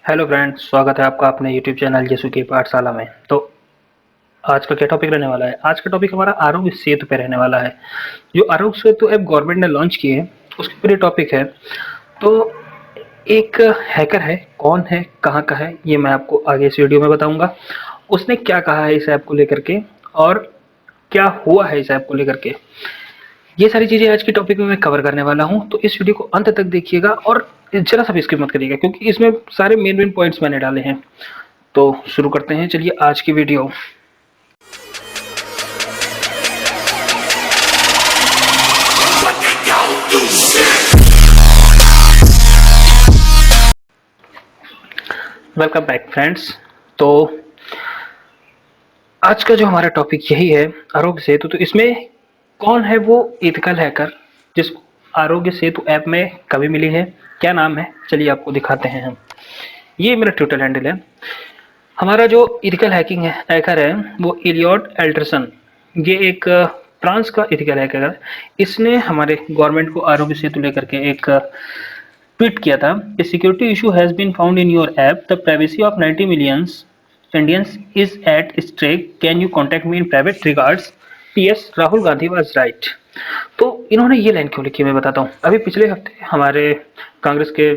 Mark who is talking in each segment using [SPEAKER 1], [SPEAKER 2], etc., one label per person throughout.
[SPEAKER 1] Hello friends, स्वागत है आपका अपने यूट्यूब चैनल यीशु की पाठशाला में। तो आज का क्या टॉपिक रहने वाला है? आज का टॉपिक हमारा आरोग्य सेतु पे रहने वाला है। जो आरोग्य सेतु ऐप गवर्नमेंट ने लॉन्च की है, उसके ऊपर ये टॉपिक है। तो एक हैकर है, कौन है, कहाँ का है, ये मैं आपको आगे इस वीडियो में बताऊंगा। उसने क्या कहा है इस ऐप को लेकर के और क्या हुआ है इस ऐप को लेकर के, ये सारी चीज़ें आज के टॉपिक में मैं कवर करने वाला हूँ। तो इस वीडियो को अंत तक देखिएगा और जरा सा भी स्किप मत करिएगा, क्योंकि इसमें सारे मेन पॉइंट्स मैंने डाले हैं। तो शुरू करते हैं, चलिए आज की वीडियो। Welcome back friends. तो आज का जो हमारा टॉपिक यही है, आरोग्य सेतु। तो इसमें कौन है वो एथिकल हैकर जिसको आरोग्य सेतु ऐप में कभी मिली है, क्या नाम है, चलिए आपको दिखाते हैं हम। ये मेरा ट्विटर हैंडल है। हमारा जो इथिकल हैकिंग है हैकर है वो इलियॉट एल्डरसन। ये एक फ्रांस का इथिकल हैकर है। इसने हमारे गवर्नमेंट को आरोग्य सेतु लेकर के एक ट्वीट किया था। A security issue has been found in your app, the privacy of 90 millions Indians is at stake, can you contact me in private, regards PS Rahul Gandhi was right. तो इन्होंने ये लाइन क्यों लिखी मैं बताता हूँ। अभी पिछले हफ्ते हमारे कांग्रेस के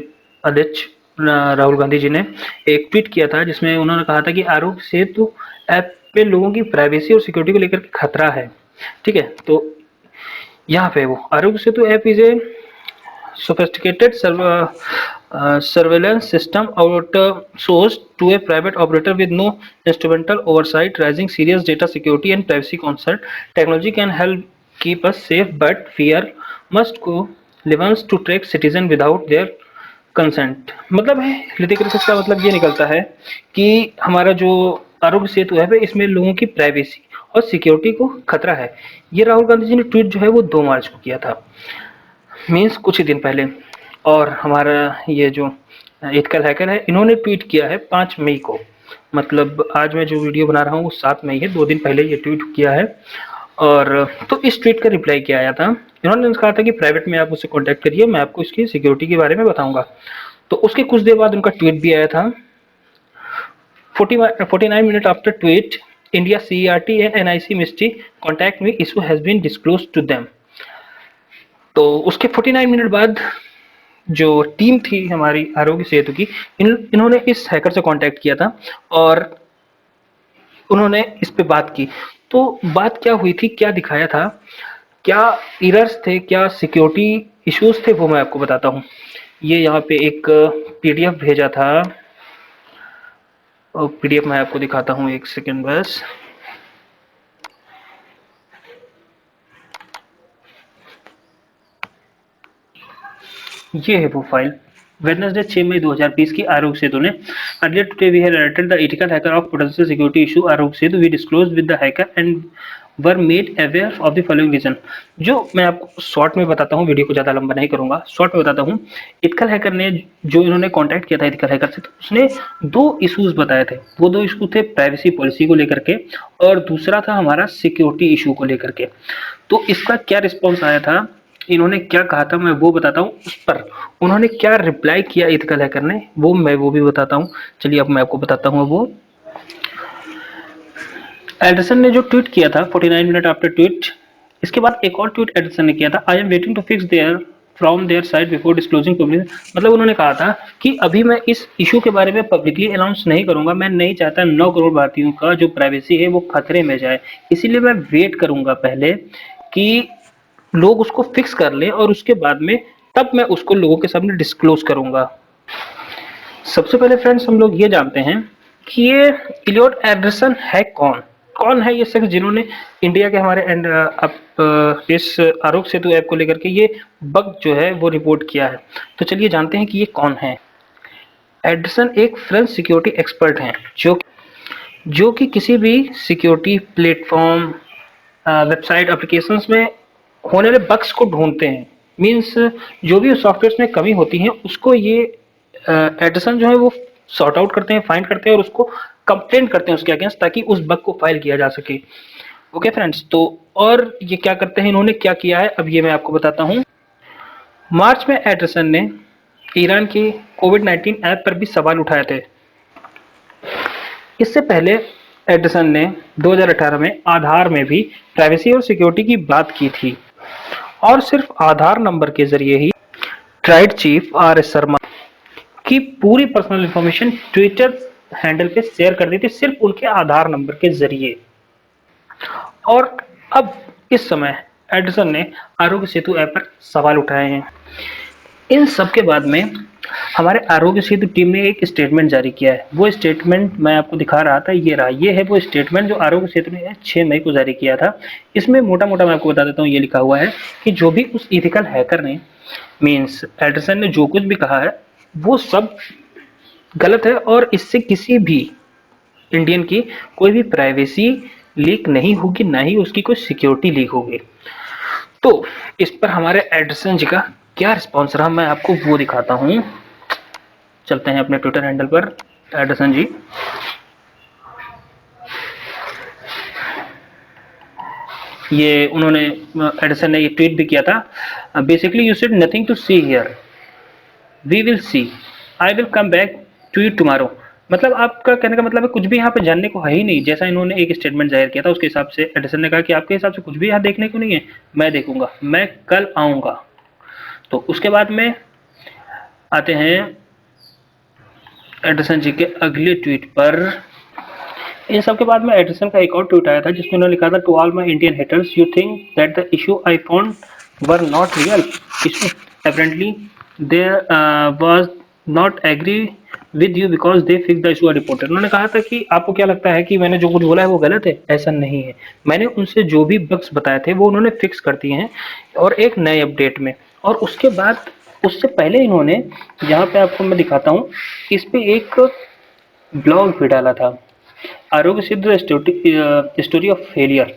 [SPEAKER 1] अध्यक्ष राहुल गांधी जी ने एक ट्वीट किया था, जिसमें उन्होंने कहा था कि आरोग्य सेतु ऐप पे लोगों की प्राइवेसी और सिक्योरिटी को लेकर खतरा है। ठीक है, तो यहाँ पे वो Aarogya Setu app is a sophisticated surveillance system outsourced to a private operator with no instrumental oversight, raising serious data security and privacy concern. Technology can help keep us safe, but fear must go levels to track citizen without their consent. मतलब है Hrithik research का मतलब ये निकलता है कि हमारा जो आरोग्य सेतु है इसमें लोगों की प्राइवेसी और सिक्योरिटी को खतरा है। ये राहुल गांधी जी ने ट्वीट जो है वो 2 मार्च को किया था, मीन्स कुछ ही दिन पहले। और हमारा ये जो एथिकल हैकर है, इन्होंने ट्वीट किया है 5 मई को। मतलब आज मैं जो वीडियो बना रहा हूँ वो 7 मई है, 2 दिन पहले ये ट्वीट किया है। और तो इस ट्वीट का रिप्लाई क्या आया था, इन्होंने कहा था कि प्राइवेट में आप मुझसे कांटेक्ट करिए, मैं आपको इसकी सिक्योरिटी के बारे में बताऊंगा। तो उसके कुछ देर बाद उनका ट्वीट भी आया था। 49 minute after tweet, India CERT and NIC ministry contact me, issue has been disclose to them. तो उसके 49 मिनट बाद जो टीम थी हमारी आरोग्य सेतु की, इन्होंने इस हैकर से कांटेक्ट किया था और उन्होंने इस पे बात की। तो बात क्या हुई थी, क्या दिखाया था, क्या एरर्स थे, क्या सिक्योरिटी इश्यूज थे, वो मैं आपको बताता हूँ। ये यहाँ पे एक PDF भेजा था, और PDF मैं आपको दिखाता हूँ, एक सेकेंड बस। ये है वो फाइल। वेडनेसडे 6 मई 2020 की आरोग्य सेतु ने, earlier today we had alerted the ethical hacker of potential security issue Aarogya Setu, we disclose with the hacker and were made aware of the following reason. जो मैं आपको शॉर्ट में बताता हूँ, वीडियो को ज़्यादा लंबा नहीं करूंगा, शॉर्ट में बताता हूँ। एथिकल हैकर ने जो इन्होंने कॉन्टैक्ट किया था एथिकल हैकर से, तो उसने 2 इशूज बताए थे। वो 2 इशू थे प्राइवेसी पॉलिसी को लेकर के और दूसरा था हमारा सिक्योरिटी इशू को लेकर के। तो इसका क्या रिस्पॉन्स आया था, इन्होंने क्या कहा था, मैं वो बताता हूँ। उस पर उन्होंने क्या रिप्लाई किया एथिकल हैकर ने, वो भी बताता हूँ। चलिए अब मैं आपको बताता हूँ। वो एडरसन ने जो ट्वीट किया था 49 मिनट आफ्टर ट्वीट, इसके बाद एक और ट्वीट एडरसन ने किया था, I am waiting to fix there from their side before disclosing public. मतलब उन्होंने कहा था कि अभी मैं इस इशू के बारे में पब्लिकली अनाउंस नहीं करूंगा, मैं नहीं चाहता 9 करोड़ भारतीयों का जो प्राइवेसी है वो खतरे में जाए, इसीलिए मैं वेट करूंगा पहले कि लोग उसको फिक्स कर लें और उसके बाद में तब मैं उसको लोगों के सामने डिस्क्लोज करूंगा। सबसे पहले फ्रेंड्स हम लोग ये जानते हैं कि ये इलियॉट एंडरसन है कौन। कौन है ये शख्स जिन्होंने इंडिया के हमारे इस आरोग्य सेतु ऐप को लेकर के ये बग जो है वो रिपोर्ट किया है। तो चलिए जानते हैं कि ये कौन है। एंडरसन एक फ्रेंच सिक्योरिटी एक्सपर्ट हैं जो कि किसी भी सिक्योरिटी प्लेटफॉर्म, वेबसाइट, एप्लीकेशंस में होने वाले बग्स को ढूंढते हैं। मीन्स जो भी सॉफ्टवेयर में कमी होती है उसको ये एडिसन जो है वो सॉर्ट आउट करते हैं, फाइंड करते हैं और उसको कंप्लेंट करते हैं उसके अगेंस्ट, ताकि उस बग को फाइल किया जा सके। ओके फ्रेंड्स, तो और ये क्या करते हैं, इन्होंने क्या किया है अब ये मैं आपको बताता हूँ। मार्च में एडिसन ने ईरान की कोविड-19 ऐप पर भी सवाल उठाए थे। इससे पहले एडिसन ने 2018 में आधार में भी प्राइवेसी और सिक्योरिटी की बात की थी और सिर्फ आधार नंबर के जरिए he tried chief RS. Sharma की पूरी पर्सनल इंफॉर्मेशन ट्विटर हैंडल पे शेयर कर दी थी, सिर्फ उनके आधार नंबर के जरिए। और अब इस समय एडिसन ने आरोग्य सेतु ऐप पर सवाल उठाए हैं। इन सब के बाद में हमारे आरोग्य सेतु टीम ने एक स्टेटमेंट जारी किया है। वो स्टेटमेंट मैं आपको दिखा रहा था, ये रहा। ये है वो स्टेटमेंट जो आरोग्य सेतु ने 6 मई को जारी किया था। इसमें मोटा-मोटा मैं आपको बता देता हूँ, ये लिखा हुआ है कि जो भी उस एथिकल हैकर ने मीन्स एडिसन ने जो कुछ भी कहा है, वो सब गलत है और इससे किसी भी इंडियन की कोई भी प्राइवेसी लीक नहीं होगी, ना ही उसकी कोई सिक्योरिटी लीक होगी। तो इस पर हमारे एडिसन जी का क्या रिस्पॉन्स रहा, मैं आपको वो दिखाता हूँ। चलते हैं अपने ट्विटर हैंडल पर। एडिसन जी ये उन्होंने एडिसन ने ये ट्वीट भी किया था। Basically you said nothing to see here, we will see, I will come back to you tomorrow. मतलब आपका कहने का मतलब है कुछ भी यहाँ पे जानने को है ही नहीं, जैसा इन्होंने एक स्टेटमेंट जाहिर किया था उसके हिसाब से एडिसन ने कहा कि आपके हिसाब से कुछ भी यहाँ देखने को नहीं है, मैं देखूंगा, मैं कल आऊंगा। तो उसके बाद में आते हैं एडिसन जी के अगले ट्वीट पर। इन सब के बाद में एडिसन का एक और ट्वीट आया था जिसमें उन्होंने लिखा था, to all my Indian haters, you think that the issue I found were not real issue, apparently they was not agree with you because they fix the issue reported. उन्होंने कहा था कि आपको क्या लगता है कि मैंने जो कुछ बोला है वो गलत है? ऐसा नहीं है, मैंने उनसे जो भी बग्स बताए थे वो उन्होंने फिक्स कर दिए हैं और एक नए अपडेट में। और उसके बाद उससे पहले इन्होंने, यहाँ पे आपको मैं दिखाता हूँ, इस पे एक ब्लॉग भी डाला था, Aarogya Setu story of failure.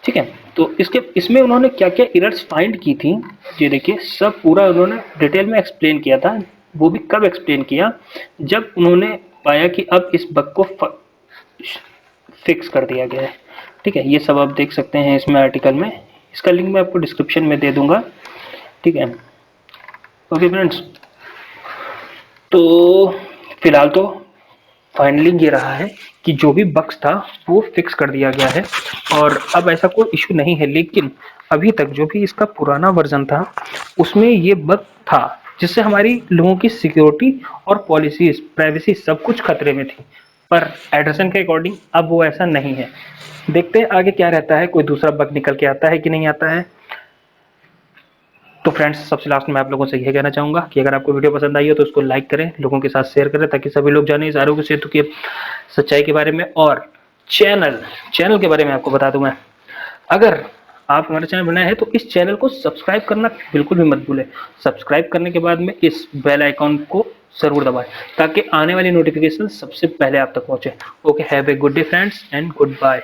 [SPEAKER 1] ठीक है, तो इसमें उन्होंने क्या क्या एरर्स फाइंड की थी, ये देखिए, सब पूरा उन्होंने डिटेल में एक्सप्लेन किया था। वो भी कब एक्सप्लेन किया, जब उन्होंने पाया कि अब इस बग को फिक्स कर दिया गया है। ठीक है, ये सब आप देख सकते हैं इसमें आर्टिकल में, इसका लिंक मैं आपको डिस्क्रिप्शन में दे दूंगा। ठीक है, ओके फ्रेंड्स, तो फिलहाल तो फाइनली ये रहा है कि जो भी बग्स था वो फिक्स कर दिया गया है और अब ऐसा कोई इशू नहीं है। लेकिन अभी तक जो भी इसका पुराना वर्जन था उसमें ये बग था जिससे हमारी लोगों की सिक्योरिटी और पॉलिसीज, प्राइवेसी सब कुछ खतरे में थी। पर एडिसन के अकॉर्डिंग अब वो ऐसा नहीं है। देखते हैं आगे क्या रहता है, कोई दूसरा बग निकल के आता है कि नहीं आता है। तो फ्रेंड्स, सबसे लास्ट में आप लोगों से यह कहना चाहूँगा कि अगर आपको वीडियो पसंद आई हो तो उसको लाइक करें, लोगों के साथ शेयर करें ताकि सभी लोग जानें इस आरोग्य सेतु की सच्चाई के बारे में। और चैनल के बारे में आपको बता दूं मैं, अगर आप हमारे चैनल बनाए हैं तो इस चैनल को सब्सक्राइब करना बिल्कुल भी मत भूलें। सब्सक्राइब करने के बाद में इस बेल आइकॉन को जरूर दबाएं ताकि आने वाली नोटिफिकेशन सबसे पहले आप तक पहुंचे। Okay, have a good day friends and good bye.